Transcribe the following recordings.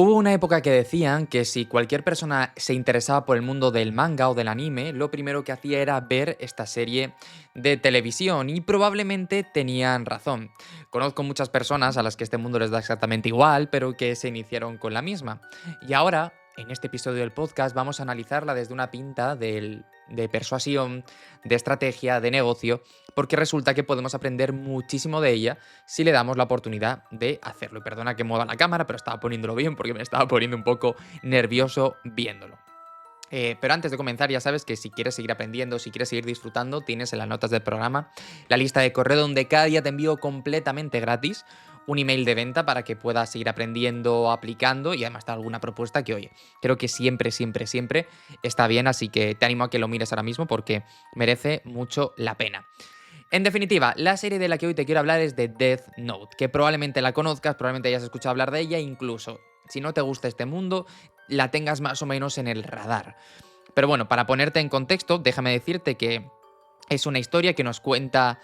Hubo una época que decían que si cualquier persona se interesaba por el mundo del manga o del anime, lo primero que hacía era ver esta serie de televisión y probablemente tenían razón. Conozco muchas personas a las que este mundo les da exactamente igual, pero que se iniciaron con la misma. Y ahora, en este episodio del podcast, vamos a analizarla desde una pinta de persuasión, de estrategia, de negocio, porque resulta que podemos aprender muchísimo de ella si le damos la oportunidad de hacerlo. Y perdona que mueva la cámara, pero estaba poniéndolo bien porque me estaba poniendo un poco nervioso viéndolo. Pero antes de comenzar, ya sabes que si quieres seguir aprendiendo, si quieres seguir disfrutando, tienes en las notas del programa la lista de correo donde cada día te envío completamente gratis un email de venta para que puedas seguir aprendiendo, aplicando y además te alguna propuesta que, oye, creo que siempre, siempre, siempre está bien, así que te animo a que lo mires ahora mismo porque merece mucho la pena. En definitiva, la serie de la que hoy te quiero hablar es de Death Note, que probablemente la conozcas, probablemente hayas escuchado hablar de ella, incluso si no te gusta este mundo, la tengas más o menos en el radar. Pero bueno, para ponerte en contexto, déjame decirte que es una historia que nos cuenta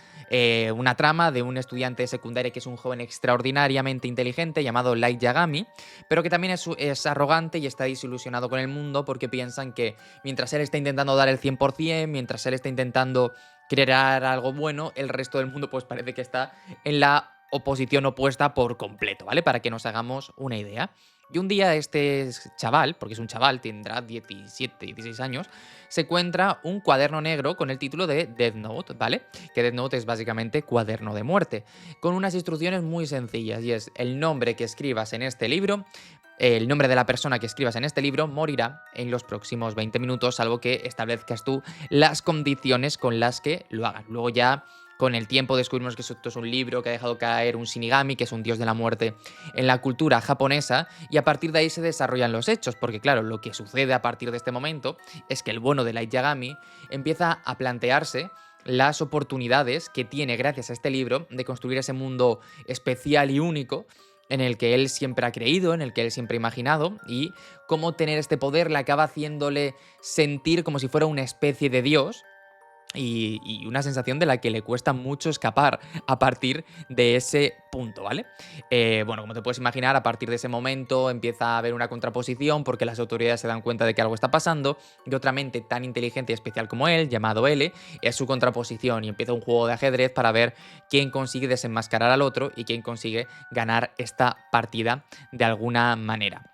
una trama de un estudiante de secundaria que es un joven extraordinariamente inteligente llamado Light Yagami, pero que también es arrogante y está desilusionado con el mundo porque piensan que mientras él está intentando dar el 100%, mientras él está intentando crear algo bueno, el resto del mundo pues parece que está en la oposición opuesta por completo, ¿vale? Para que nos hagamos una idea. Y un día este chaval, porque es un chaval, tendrá 17, 16 años, se encuentra un cuaderno negro con el título de Death Note, ¿vale? Que Death Note es básicamente cuaderno de muerte, con unas instrucciones muy sencillas y es el nombre que escribas en este libro, el nombre de la persona que escribas en este libro morirá en los próximos 20 minutos, salvo que establezcas tú las condiciones con las que lo hagan. Luego ya con el tiempo descubrimos que esto es un libro que ha dejado caer un Shinigami, que es un dios de la muerte en la cultura japonesa, y a partir de ahí se desarrollan los hechos, porque claro, lo que sucede a partir de este momento es que el bueno de Light Yagami empieza a plantearse las oportunidades que tiene gracias a este libro de construir ese mundo especial y único en el que él siempre ha creído, en el que él siempre ha imaginado, y cómo tener este poder le acaba haciéndole sentir como si fuera una especie de dios, y una sensación de la que le cuesta mucho escapar a partir de ese punto, ¿vale? Bueno, como te puedes imaginar, a partir de ese momento empieza a haber una contraposición porque las autoridades se dan cuenta de que algo está pasando y otra mente tan inteligente y especial como él, llamado L, es su contraposición y empieza un juego de ajedrez para ver quién consigue desenmascarar al otro y quién consigue ganar esta partida de alguna manera.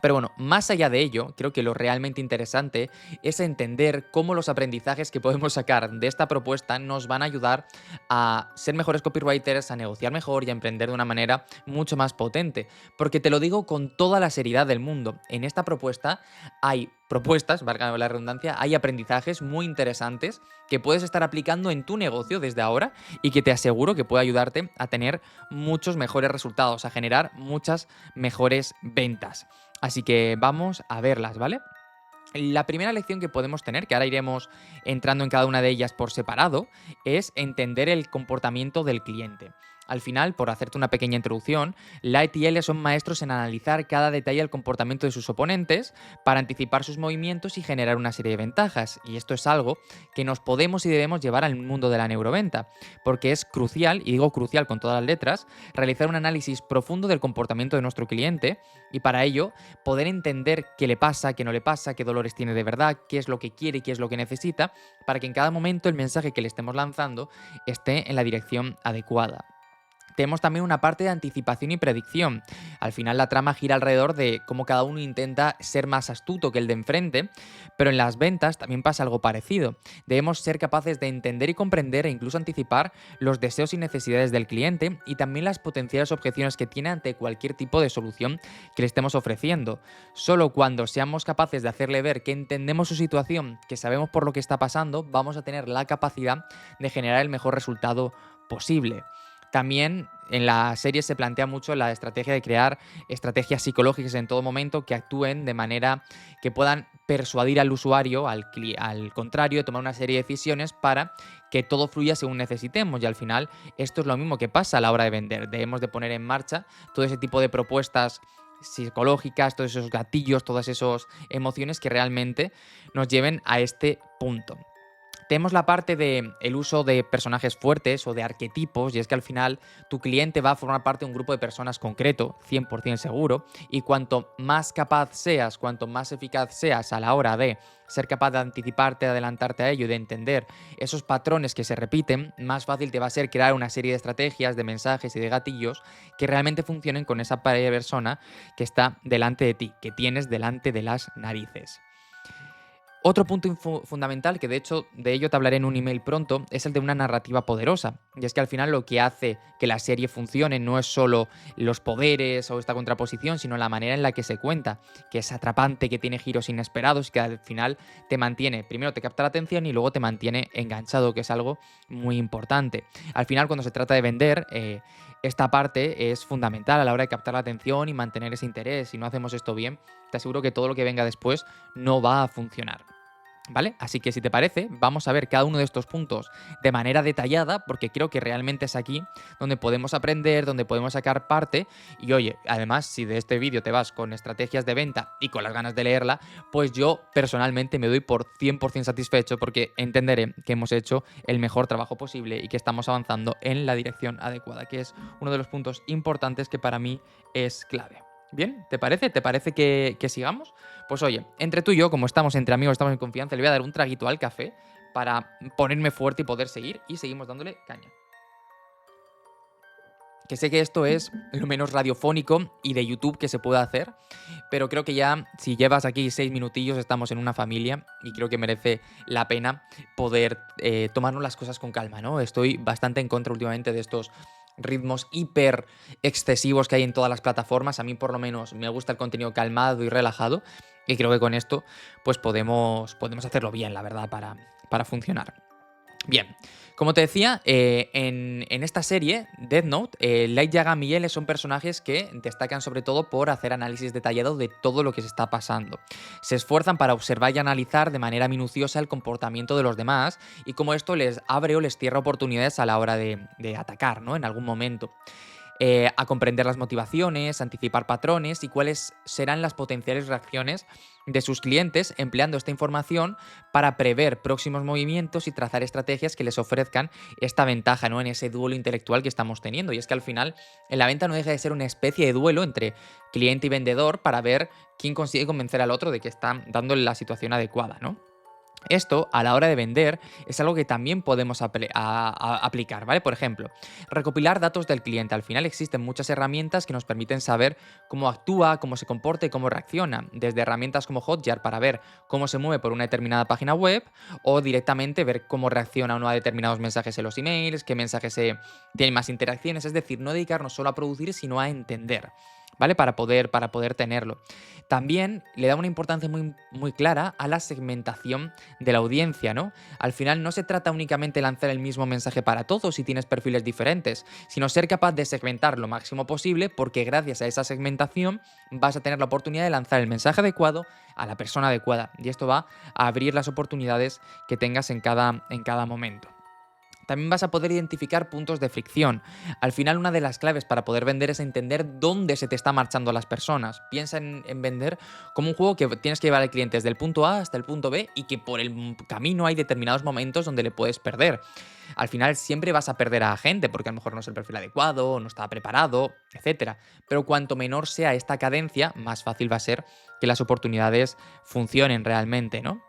Pero bueno, más allá de ello, creo que lo realmente interesante es entender cómo los aprendizajes que podemos sacar de esta propuesta nos van a ayudar a ser mejores copywriters, a negociar mejor y a emprender de una manera mucho más potente. Porque te lo digo con toda la seriedad del mundo. En esta propuesta hay propuestas, valga la redundancia, hay aprendizajes muy interesantes que puedes estar aplicando en tu negocio desde ahora y que te aseguro que puede ayudarte a tener muchos mejores resultados, a generar muchas mejores ventas. Así que vamos a verlas, ¿vale? La primera lección que podemos tener, que ahora iremos entrando en cada una de ellas por separado, es entender el comportamiento del cliente. Al final, por hacerte una pequeña introducción, Light y L son maestros en analizar cada detalle del comportamiento de sus oponentes para anticipar sus movimientos y generar una serie de ventajas. Y esto es algo que nos podemos y debemos llevar al mundo de la neuroventa, porque es crucial, y digo crucial con todas las letras, realizar un análisis profundo del comportamiento de nuestro cliente y para ello poder entender qué le pasa, qué no le pasa, qué dolores tiene de verdad, qué es lo que quiere y qué es lo que necesita, para que en cada momento el mensaje que le estemos lanzando esté en la dirección adecuada. Tenemos también una parte de anticipación y predicción. Al final la trama gira alrededor de cómo cada uno intenta ser más astuto que el de enfrente, pero en las ventas también pasa algo parecido. Debemos ser capaces de entender y comprender e incluso anticipar los deseos y necesidades del cliente y también las potenciales objeciones que tiene ante cualquier tipo de solución que le estemos ofreciendo. Solo cuando seamos capaces de hacerle ver que entendemos su situación, que sabemos por lo que está pasando, vamos a tener la capacidad de generar el mejor resultado posible. También en la serie se plantea mucho la estrategia de crear estrategias psicológicas en todo momento que actúen de manera que puedan persuadir al usuario, al contrario, de tomar una serie de decisiones para que todo fluya según necesitemos. Y al final esto es lo mismo que pasa a la hora de vender. Debemos de poner en marcha todo ese tipo de propuestas psicológicas, todos esos gatillos, todas esas emociones que realmente nos lleven a este punto. Tenemos la parte de el uso de personajes fuertes o de arquetipos, y es que al final tu cliente va a formar parte de un grupo de personas concreto, 100% seguro, y cuanto más capaz seas, cuanto más eficaz seas a la hora de ser capaz de anticiparte, de adelantarte a ello y de entender esos patrones que se repiten, más fácil te va a ser crear una serie de estrategias, de mensajes y de gatillos que realmente funcionen con esa persona que está delante de ti, que tienes delante de las narices. Otro punto fundamental, que de hecho de ello te hablaré en un email pronto, es el de una narrativa poderosa. Y es que al final lo que hace que la serie funcione no es solo los poderes o esta contraposición, sino la manera en la que se cuenta, que es atrapante, que tiene giros inesperados y que al final te mantiene, primero te capta la atención y luego te mantiene enganchado, que es algo muy importante. Al final cuando se trata de vender, esta parte es fundamental a la hora de captar la atención y mantener ese interés. Si no hacemos esto bien, te aseguro que todo lo que venga después no va a funcionar. ¿Vale? Así que si te parece, vamos a ver cada uno de estos puntos de manera detallada, porque creo que realmente es aquí donde podemos aprender, donde podemos sacar parte. Y oye, además, si de este vídeo te vas con estrategias de venta y con las ganas de leerla, pues yo personalmente me doy por 100% satisfecho porque entenderé que hemos hecho el mejor trabajo posible y que estamos avanzando en la dirección adecuada, que es uno de los puntos importantes que para mí es clave. ¿Bien? ¿Te parece? ¿Te parece que sigamos? Pues oye, entre tú y yo, como estamos entre amigos, estamos en confianza, le voy a dar un traguito al café para ponerme fuerte y poder seguir, y seguimos dándole caña. Que sé que esto es lo menos radiofónico y de YouTube que se puede hacer, pero creo que ya si llevas aquí 6 minutillos estamos en una familia y creo que merece la pena poder tomarnos las cosas con calma, ¿no? Estoy bastante en contra últimamente de estos ritmos hiper excesivos que hay en todas las plataformas. A mí por lo menos me gusta el contenido calmado y relajado y creo que con esto pues podemos hacerlo bien, la verdad, para funcionar. Bien, como te decía, en esta serie, Death Note, Light Yagami y L son personajes que destacan sobre todo por hacer análisis detallado de todo lo que se está pasando. Se esfuerzan para observar y analizar de manera minuciosa el comportamiento de los demás y cómo esto les abre o les cierra oportunidades a la hora de atacar, ¿no? En algún momento. A comprender las motivaciones, anticipar patrones y cuáles serán las potenciales reacciones de sus clientes empleando esta información para prever próximos movimientos y trazar estrategias que les ofrezcan esta ventaja, ¿no? En ese duelo intelectual que estamos teniendo. Y es que al final en la venta no deja de ser una especie de duelo entre cliente y vendedor para ver quién consigue convencer al otro de que está dándole la situación adecuada, ¿no? Esto, a la hora de vender, es algo que también podemos aplicar, ¿vale? Por ejemplo, recopilar datos del cliente. Al final existen muchas herramientas que nos permiten saber cómo actúa, cómo se comporta y cómo reacciona. Desde herramientas como Hotjar para ver cómo se mueve por una determinada página web o directamente ver cómo reacciona uno a determinados mensajes en los emails, qué mensajes tienen más interacciones. Es decir, no dedicarnos solo a producir, sino a entender. ¿Vale? Para poder tenerlo. También le da una importancia muy, muy clara a la segmentación de la audiencia, ¿no? Al final no se trata únicamente de lanzar el mismo mensaje para todos si tienes perfiles diferentes, sino ser capaz de segmentar lo máximo posible porque gracias a esa segmentación vas a tener la oportunidad de lanzar el mensaje adecuado a la persona adecuada y esto va a abrir las oportunidades que tengas en cada momento. También vas a poder identificar puntos de fricción. Al final, una de las claves para poder vender es entender dónde se te está marchando a las personas. Piensa en vender como un juego que tienes que llevar al cliente desde el punto A hasta el punto B y que por el camino hay determinados momentos donde le puedes perder. Al final siempre vas a perder a gente porque a lo mejor no es el perfil adecuado, no está preparado, etcétera. Pero cuanto menor sea esta cadencia, más fácil va a ser que las oportunidades funcionen realmente, ¿no?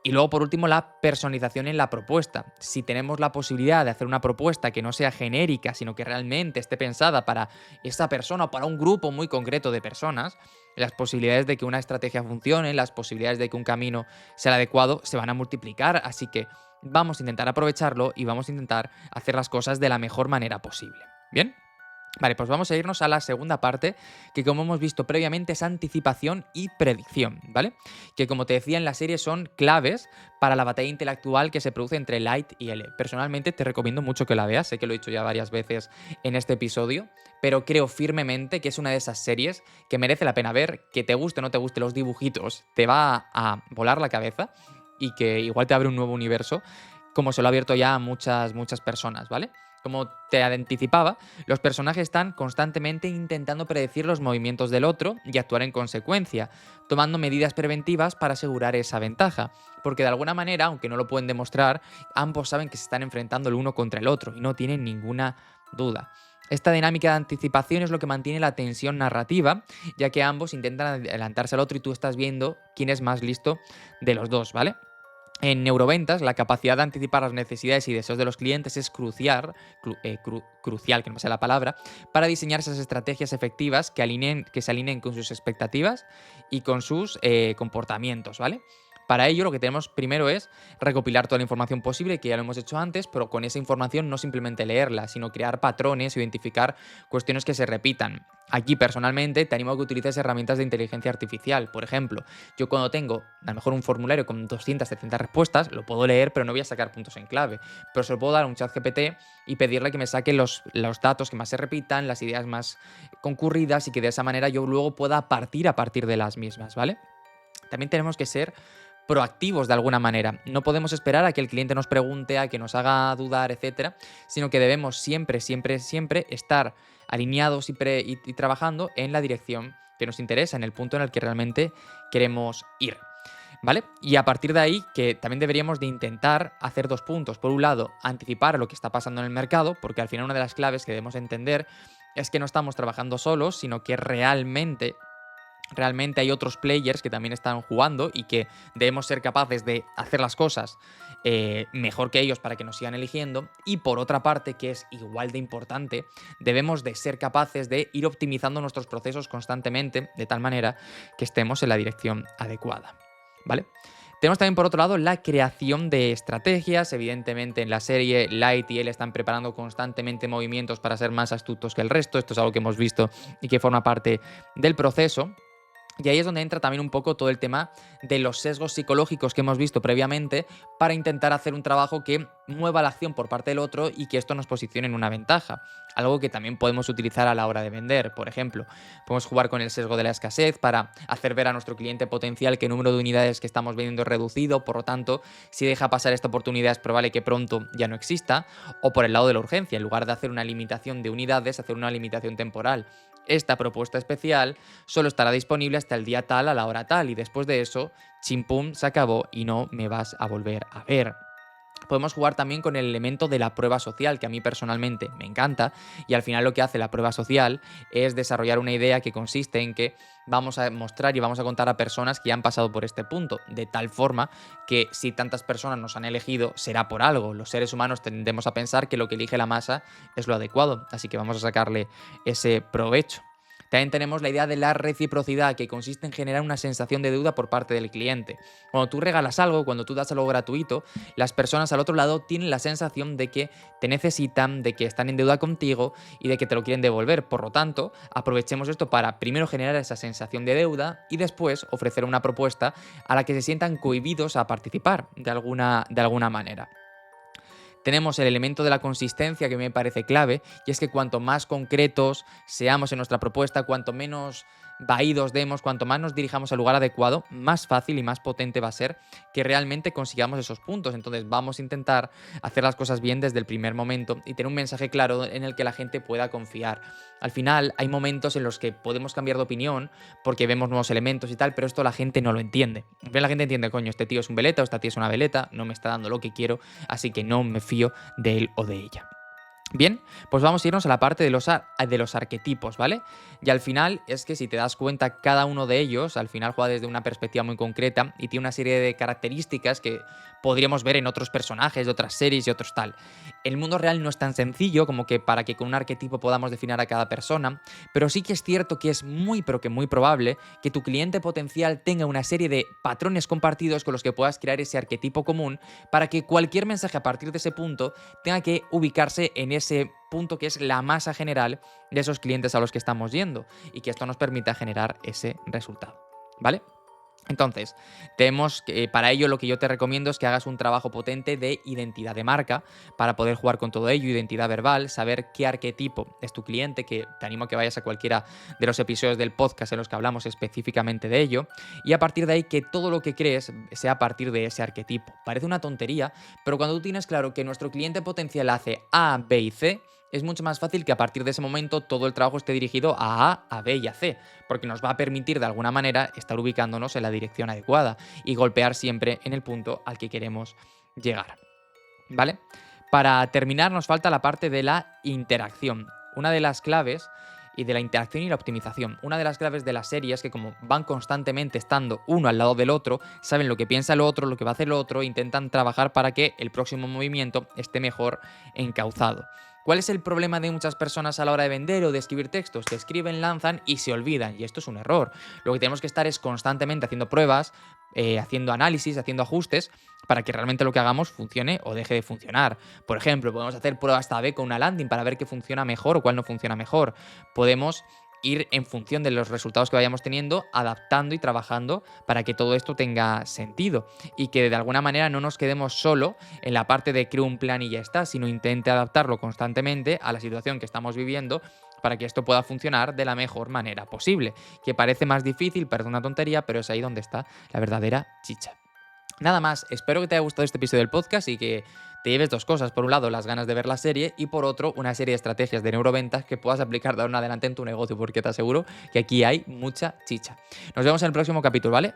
Y luego, por último, la personalización en la propuesta. Si tenemos la posibilidad de hacer una propuesta que no sea genérica, sino que realmente esté pensada para esa persona o para un grupo muy concreto de personas, las posibilidades de que una estrategia funcione, las posibilidades de que un camino sea el adecuado, se van a multiplicar. Así que vamos a intentar aprovecharlo y vamos a intentar hacer las cosas de la mejor manera posible. ¿Bien? Vale, pues vamos a irnos a la segunda parte, que como hemos visto previamente es anticipación y predicción, ¿vale? Que como te decía en la serie son claves para la batalla intelectual que se produce entre Light y L. Personalmente te recomiendo mucho que la veas, sé que lo he dicho ya varias veces en este episodio, pero creo firmemente que es una de esas series que merece la pena ver, que te guste o no te guste los dibujitos, te va a volar la cabeza y que igual te abre un nuevo universo, como se lo ha abierto ya a muchas personas, ¿vale? Como te anticipaba, los personajes están constantemente intentando predecir los movimientos del otro y actuar en consecuencia, tomando medidas preventivas para asegurar esa ventaja. Porque de alguna manera, aunque no lo pueden demostrar, ambos saben que se están enfrentando el uno contra el otro y no tienen ninguna duda. Esta dinámica de anticipación es lo que mantiene la tensión narrativa, ya que ambos intentan adelantarse al otro y tú estás viendo quién es más listo de los dos, ¿vale? En neuroventas, la capacidad de anticipar las necesidades y deseos de los clientes es crucial, que no me sé la palabra, para diseñar esas estrategias efectivas que se alineen con sus expectativas y con sus comportamientos, ¿vale? Para ello, lo que tenemos primero es recopilar toda la información posible, que ya lo hemos hecho antes, pero con esa información no simplemente leerla, sino crear patrones, identificar cuestiones que se repitan. Aquí, personalmente, te animo a que utilices herramientas de inteligencia artificial. Por ejemplo, yo cuando tengo a lo mejor un formulario con 200, 300 respuestas, lo puedo leer, pero no voy a sacar puntos en clave. Pero se lo puedo dar a un chat GPT y pedirle que me saque los datos que más se repitan, las ideas más concurridas y que de esa manera yo luego pueda partir a partir de las mismas, ¿vale? También tenemos que ser proactivos de alguna manera. No podemos esperar a que el cliente nos pregunte, a que nos haga dudar, etcétera, sino que debemos siempre, siempre, siempre estar alineados y trabajando en la dirección que nos interesa, en el punto en el que realmente queremos ir. ¿Vale? Y a partir de ahí, que también deberíamos de intentar hacer dos puntos. Por un lado, anticipar lo que está pasando en el mercado, porque al final una de las claves que debemos entender es que no estamos trabajando solos, sino que realmente hay otros players que también están jugando y que debemos ser capaces de hacer las cosas mejor que ellos para que nos sigan eligiendo. Y por otra parte, que es igual de importante, debemos de ser capaces de ir optimizando nuestros procesos constantemente de tal manera que estemos en la dirección adecuada, ¿vale? Tenemos también por otro lado la creación de estrategias. Evidentemente en la serie Light y él están preparando constantemente movimientos para ser más astutos que el resto. Esto es algo que hemos visto y que forma parte del proceso. Y ahí es donde entra también un poco todo el tema de los sesgos psicológicos que hemos visto previamente para intentar hacer un trabajo que mueva la acción por parte del otro y que esto nos posicione en una ventaja. Algo que también podemos utilizar a la hora de vender. Por ejemplo, podemos jugar con el sesgo de la escasez para hacer ver a nuestro cliente potencial que el número de unidades que estamos vendiendo es reducido, por lo tanto, si deja pasar esta oportunidad es probable que pronto ya no exista. O por el lado de la urgencia, en lugar de hacer una limitación de unidades, hacer una limitación temporal. Esta propuesta especial solo estará disponible hasta el día tal a la hora tal y después de eso, chimpum, se acabó y no me vas a volver a ver. Podemos jugar también con el elemento de la prueba social, que a mí personalmente me encanta, y al final lo que hace la prueba social es desarrollar una idea que consiste en que vamos a mostrar y vamos a contar a personas que ya han pasado por este punto, de tal forma que si tantas personas nos han elegido, será por algo. Los seres humanos tendemos a pensar que lo que elige la masa es lo adecuado, así que vamos a sacarle ese provecho. También tenemos la idea de la reciprocidad, que consiste en generar una sensación de deuda por parte del cliente. Cuando tú regalas algo, cuando tú das algo gratuito, las personas al otro lado tienen la sensación de que te necesitan, de que están en deuda contigo y de que te lo quieren devolver. Por lo tanto, aprovechemos esto para primero generar esa sensación de deuda y después ofrecer una propuesta a la que se sientan cohibidos a participar de alguna manera. Tenemos el elemento de la consistencia que me parece clave, y es que cuanto más concretos seamos en nuestra propuesta, cuanto menos vaídos demos, cuanto más nos dirijamos al lugar adecuado, más fácil y más potente va a ser que realmente consigamos esos puntos. Entonces vamos a intentar hacer las cosas bien desde el primer momento y tener un mensaje claro en el que la gente pueda confiar. Al final hay momentos en los que podemos cambiar de opinión porque vemos nuevos elementos y tal, pero esto la gente no lo entiende. La gente entiende, coño, este tío es un veleta o esta tía es una veleta, no me está dando lo que quiero, así que no me fío de él o de ella. Bien, pues vamos a irnos a la parte de los arquetipos, ¿vale? Y al final es que si te das cuenta, cada uno de ellos al final juega desde una perspectiva muy concreta y tiene una serie de características que podríamos ver en otros personajes de otras series y otros tal. El mundo real no es tan sencillo como que para que con un arquetipo podamos definir a cada persona, pero sí que es cierto que es muy pero que muy probable que tu cliente potencial tenga una serie de patrones compartidos con los que puedas crear ese arquetipo común para que cualquier mensaje a partir de ese punto tenga que ubicarse en ese punto que es la masa general de esos clientes a los que estamos yendo y que esto nos permita generar ese resultado, ¿vale? Entonces, para ello lo que yo te recomiendo es que hagas un trabajo potente de identidad de marca para poder jugar con todo ello, identidad verbal, saber qué arquetipo es tu cliente, que te animo a que vayas a cualquiera de los episodios del podcast en los que hablamos específicamente de ello, y a partir de ahí que todo lo que crees sea a partir de ese arquetipo. Parece una tontería, pero cuando tú tienes claro que nuestro cliente potencial hace A, B y C, es mucho más fácil que a partir de ese momento todo el trabajo esté dirigido a B y a C, porque nos va a permitir de alguna manera estar ubicándonos en la dirección adecuada y golpear siempre en el punto al que queremos llegar. ¿Vale? Para terminar nos falta la parte de la interacción. Una de las claves y de la interacción y la optimización. Una de las claves de la serie es que como van constantemente estando uno al lado del otro, saben lo que piensa el otro, lo que va a hacer el otro, e intentan trabajar para que el próximo movimiento esté mejor encauzado. ¿Cuál es el problema de muchas personas a la hora de vender o de escribir textos? Que escriben, lanzan y se olvidan, y esto es un error. Lo que tenemos que estar es constantemente haciendo pruebas, haciendo análisis, haciendo ajustes, para que realmente lo que hagamos funcione o deje de funcionar. Por ejemplo, podemos hacer pruebas A/B con una landing para ver qué funciona mejor o cuál no funciona mejor. Podemos ir en función de los resultados que vayamos teniendo, adaptando y trabajando para que todo esto tenga sentido y que de alguna manera no nos quedemos solo en la parte de creo un plan y ya está, sino intente adaptarlo constantemente a la situación que estamos viviendo para que esto pueda funcionar de la mejor manera posible. Que parece más difícil, parece una tontería, pero es ahí donde está la verdadera chicha. Nada más, espero que te haya gustado este episodio del podcast y que te lleves dos cosas. Por un lado, las ganas de ver la serie y por otro, una serie de estrategias de neuroventas que puedas aplicar de ahora en adelante en tu negocio, porque te aseguro que aquí hay mucha chicha. Nos vemos en el próximo capítulo, ¿vale?